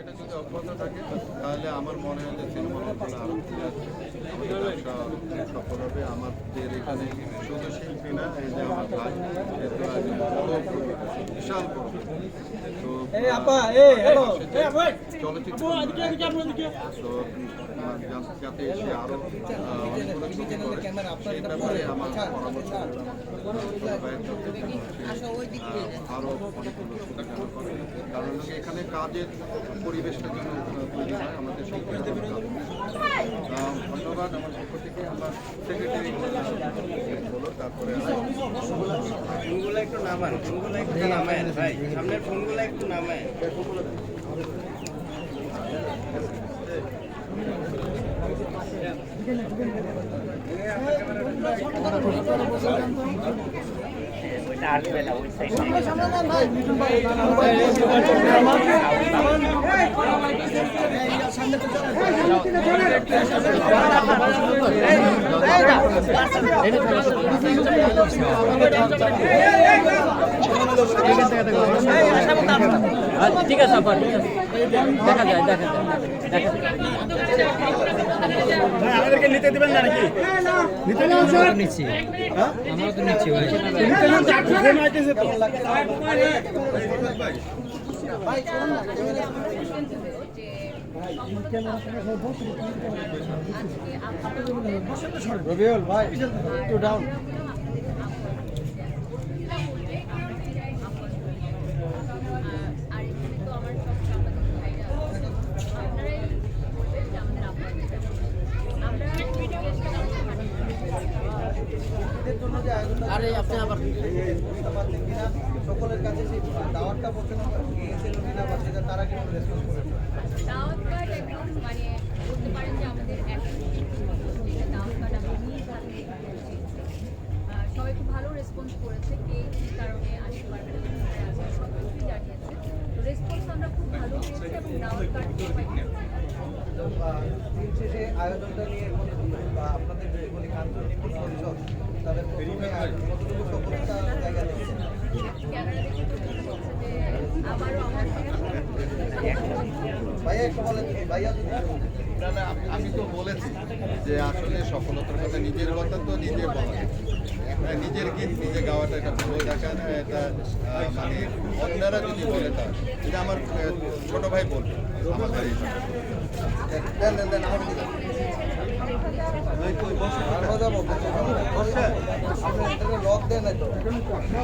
সেটা যদি অব্যাহত থাকে তাহলে আমার মনে হয় যে সিনেমা হলগুলো আরও খুলে আসবে, আমাদের ব্যবসা সফল হবে। আমাদের এখানে শুধু শিল্পী না, এই যে আমার ভাই যেহেতু একজন বড় বিশাল বড় চলচ্চিত্র তো যাতে এসে আরো অনেকগুলো ছবি করে সেই ব্যাপারে আমার পরামর্শ আরো অনেকগুলো সুবিধা করে, কারণ এখানে কাজের পরিবেশটা যেন তৈরি হয় আমাদের শিল্পীরা। ধন্যবাদ আমার পক্ষ থেকে। আমার সেক্রেটারি বলো, তারপরে ফোনগুলো একটু নামান, ফোনগুলো একটু নামায় ভাই, সামনের ফোনগুলো একটু নামায়। আসবে না ওই সাইড ঠিক আছে আবার দেখা যায় আমাদেরকে নিতে দেবেন না নাকি? নিতে নিচ্ছি, আমরা তো নিচ্ছি রবিউল ভাই একটু ডাউন। আরে আপনি আবার সকলের কাছে সেই দাওয়াতটা বলতে গিয়েছিল কিনা বা সেটা তারা কিন্তু রেসপন্স করেছে। দাওয়াত কার্ড একদম মানে বলতে পারেন যে আমাদের একটা দাওয়াত কার্ড আমরা নিয়ে থাকি। সবাই খুব ভালো রেসপন্স করেছে, কে কী কারণে আসতে পারবে না সব কিছুই জানিয়েছে। তো রেসপন্স আমরা খুব ভালো পেয়েছি এবং দাওয়াত কার্ড দিন শেষে আয়োজনটা নিয়ে বা আপনাদের যে আন্তর্জাতিক পরিষদ তাদের প্রথমে কতটুকু সফলতা জায়গা দিচ্ছে? ক্যামেরা দেখে তো মনে হচ্ছে যে আবারও আমার ভাইয়া একটু বলেন, ভাইয়া যদি না, আমি তো বলেছি যে আসলে সফলতার কথা নিজের কথা তো নিজে বলা, নিজের গীত নিজে গাওয়াটা এটা ভালো দেখা না, এটা মানে অন্যরা যদি বলে তা এটা আমার ছোট ভাই বলবে আমার ভাই লক দেন না তো